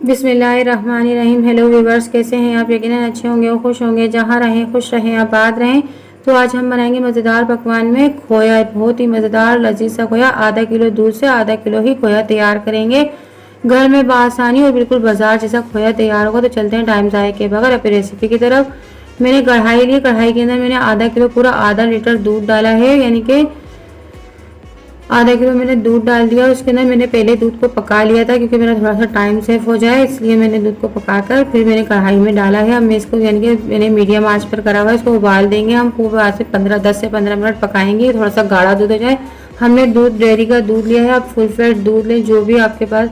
बिस्मिल्लाहिर्रहमानिर्रहीम। Hello viewers, कैसे हैं आप? यकीनन अच्छे होंगे और खुश होंगे। जहाँ रहें खुश रहें, आबाद रहें। तो आज हम बनाएंगे मज़ेदार पकवान में खोया। बहुत ही मज़ेदार लजीज सा खोया। आधा किलो दूध से आधा किलो ही खोया तैयार करेंगे घर में बआसानी और बिल्कुल बाजार जैसा खोया तैयार होगा। तो चलते हैं टाइम ज़ाया के बगैर अपनी रेसिपी की तरफ। मैंने कढ़ाई ली, कढ़ाई के अंदर मैंने आधा किलो पूरा आधा लीटर दूध डाला है, यानी कि आधा किलो मैंने दूध डाल दिया। उसके अंदर मैंने पहले दूध को पका लिया था क्योंकि मेरा थोड़ा सा टाइम सेव हो जाए, इसलिए मैंने दूध को पकाकर फिर मैंने कढ़ाई में डाला है। अब मैं इसको यानी कि मैंने मीडियम आंच पर करा हुआ है, इसको उबाल देंगे हम। खूब आज से 10 से 15 मिनट पकाएंगे, थोड़ा सा गाढ़ा दूध हो जाए। हमने दूध डेयरी का दूध लिया है, आप फुल फैट दूध लें जो भी आपके पास।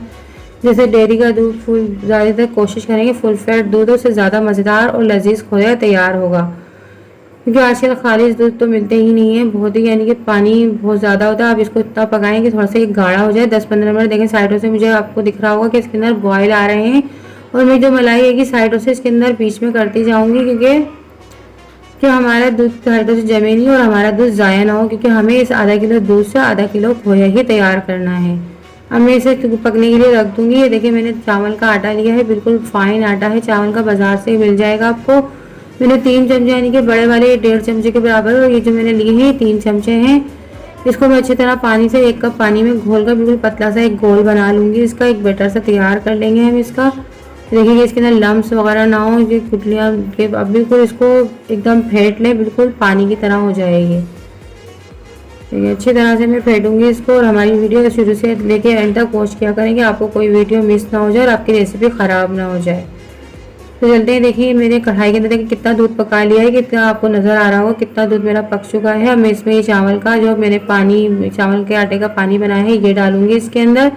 जैसे डेयरी का दूध फुल, ज़्यादातर कोशिश करेंगे फुल फैट दूध हो, उससे ज़्यादा मज़ेदार और लजीज खोया तैयार होगा। क्योंकि आजकल खालिश दूध तो मिलते ही नहीं है, बहुत ही यानी कि पानी बहुत ज़्यादा होता है। आप इसको इतना पकाएं कि थोड़ा सा एक गाढ़ा हो जाए। 10-15 मिनट देखें, साइडों से मुझे आपको दिख रहा होगा कि इसके अंदर बॉयल आ रहे हैं। और मैं जो मलाई है कि साइडों से इसके अंदर बीच में करती जाऊँगी, क्योंकि हमारा दूध साइडों से जमे नहीं और हमारा दूध ज़ाया ना हो, क्योंकि हमें इस आधा किलो दूध से आधा किलो खोया ही तैयार करना है। अब मैं इसे पकने के लिए रख दूँगी। ये देखिए, मैंने चावल का आटा लिया है, बिल्कुल फाइन आटा है, चावल का बाजार से मिल जाएगा आपको। मैंने 3 चमचे यानी कि बड़े वाले 1.5 चमचे के बराबर, और ये जो मैंने लिए हैं 3 चमचे हैं। इसको मैं अच्छी तरह पानी से 1 कप पानी में घोलकर बिल्कुल पतला सा एक घोल बना लूँगी। इसका एक बैटर सा तैयार कर लेंगे हम इसका। देखिए इसके अंदर लम्स वगैरह ना हो, ये गुठलियाँ के। अब बिल्कुल इसको एकदम फेंट लें, बिल्कुल पानी की तरह हो जाएगी। ठीक है, अच्छी तरह से मैं फेंटूंगी इसको। और हमारी वीडियो शुरू से लेके एंड तक वॉच किया करेंगे, आपको कोई वीडियो मिस ना हो जाए और आपकी रेसिपी ख़राब ना हो जाए। तो चलते हैं। देखिए मेरे कढ़ाई के अंदर देखिए कितना दूध पका लिया है, कितना आपको नज़र आ रहा होगा कितना दूध मेरा पक चुका है। अब मैं इसमें ये चावल का जो मैंने पानी, चावल के आटे का पानी बनाया है, ये डालूंगी इसके अंदर।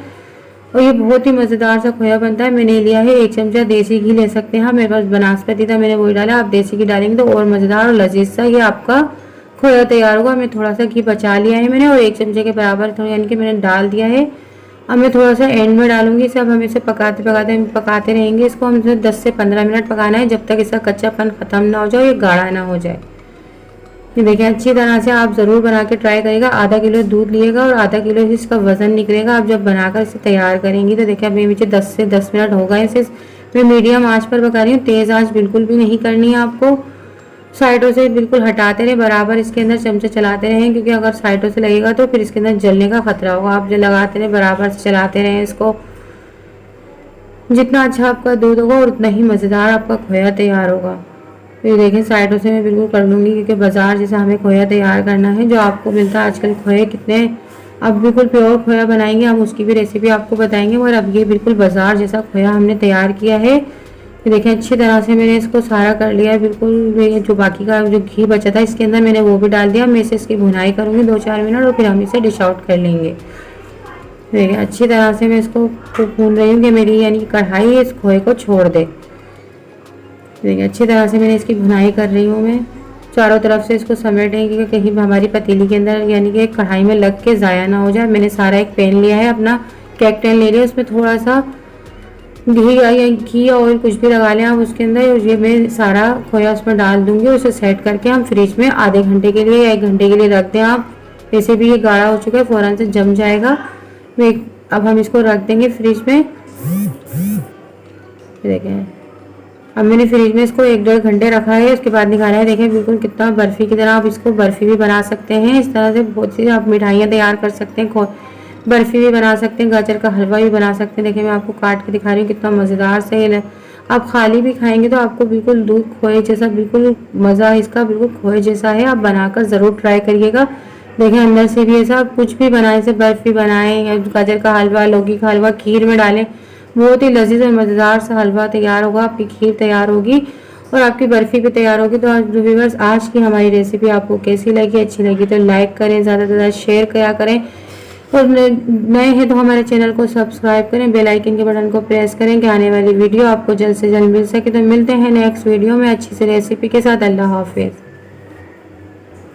और ये बहुत ही मज़ेदार सा खोया बनता है। मैंने लिया है 1 चमचा देसी घी, ले सकते हैं। हाँ, मेरे पास बनास्पति था, मैंने वही डाला। आप देसी घी डालेंगे तो और मज़ेदार और लजीज सा ये आपका खोया तैयार होगा। मैं थोड़ा सा घी बचा लिया है मैंने, और 1 चमचे के बराबर थोड़ा यानी कि मैंने डाल दिया है। अब मैं थोड़ा सा एंड में डालूंगी इसे। अब हम इसे पकाते रहेंगे। इसको हम 10 से 15 मिनट पकाना है, जब तक इसका कच्चापन ख़त्म ना हो जाए, ये गाढ़ा ना हो जाए। ये देखिए अच्छी तरह से आप ज़रूर बना के ट्राई करिएगा। आधा किलो दूध लिएगा और आधा किलो ही इसका वज़न निकलेगा। आप जब बनाकर इसे तैयार करेंगी तो देखिए अभी मुझे 10 से 10 मिनट हो गए। इसे मैं मीडियम आंच पर पका रही हूँ, तेज़ आंच बिल्कुल भी नहीं करनी है आपको। साइडों से बिल्कुल हटाते रहे, बराबर इसके अंदर चमचे चलाते रहें, क्योंकि अगर साइडों से लगेगा तो फिर इसके अंदर जलने का खतरा होगा। आप जो लगाते रहे, बराबर से चलाते रहें इसको। जितना अच्छा आपका दूध होगा और उतना ही मज़ेदार आपका खोया तैयार होगा। फिर देखें साइडों से मैं बिल्कुल कर लूँगी, क्योंकि बाजार जैसा हमें खोया तैयार करना है। जो आपको मिलता है आजकल खोए कितने, अब बिल्कुल प्योर खोया बनाएंगे हम, उसकी भी रेसिपी आपको बताएंगे। और अब ये बिल्कुल बाजार जैसा खोया हमने तैयार किया है। देखिए अच्छी तरह से मैंने इसको सारा कर लिया है बिल्कुल। जो बाकी का जो घी बचा था इसके अंदर मैंने वो भी डाल दिया। मैं इसे इसकी भुनाई करूँगी 2-4 मिनट, और फिर हम इसे डिश आउट कर लेंगे। देखिए अच्छी तरह से मैं इसको भून रही हूँ कि मेरी यानी कि कढ़ाई इस खोए को छोड़ दे। देखिए अच्छी तरह से मैंने इसकी भुनाई कर रही हूँ मैं, चारों तरफ से इसको समेटेंगे कि कहीं हमारी पतीली के अंदर यानी कि कढ़ाई में लग के ज़ाया ना हो जाए। मैंने सारा एक पैन लिया है, अपना केक टैन ले लिया, उसमें थोड़ा सा घी या ऑयल कुछ भी लगा लें आप उसके अंदर। ये मैं सारा खोया उसमें डाल दूंगी। उसे सेट करके हम फ्रिज में आधे घंटे के लिए या 1 घंटे के लिए रख दें आप। वैसे भी ये गाढ़ा हो चुका है, फ़ौरन से जम जाएगा। अब हम इसको रख देंगे फ्रिज में। देखें अब मैंने फ्रिज में इसको 1-1.5 घंटे रखा है, उसके बाद निकाला है। देखें बिल्कुल कितना बर्फ़ी की तरह। आप इसको बर्फ़ी भी बना सकते हैं, इस तरह से बहुत सी आप मिठाइयाँ तैयार कर सकते हैं। बर्फ़ी भी बना सकते हैं, गाजर का हलवा भी बना सकते हैं। देखिए मैं आपको काट के दिखा रही हूँ कितना मज़ेदार से है। आप खाली भी खाएंगे तो आपको बिल्कुल दूध खोए जैसा, बिल्कुल मज़ा इसका बिल्कुल खोए जैसा है। आप बनाकर ज़रूर ट्राई करिएगा। देखें अंदर से भी ऐसा कुछ भी बनाए, जैसे बर्फ़ी बनाएं या गाजर का हलवा, लौकी का हलवा खीर में डालें, बहुत ही लजीज और मज़ेदार सा हलवा तैयार होगा। आपकी खीर तैयार होगी और आपकी बर्फ़ी भी तैयार होगी। तो आज व्यूअर्स, आज की हमारी रेसिपी आपको कैसी लगी? अच्छी लगी तो लाइक करें, ज़्यादा से ज़्यादा शेयर किया करें, और नए हैं तो हमारे चैनल को सब्सक्राइब करें, बेल आइकन के बटन को प्रेस करें कि आने वाली वीडियो आपको जल्द से जल्द मिल सके। तो मिलते हैं नेक्स्ट वीडियो में अच्छी सी रेसिपी के साथ। अल्लाह हाफिज़।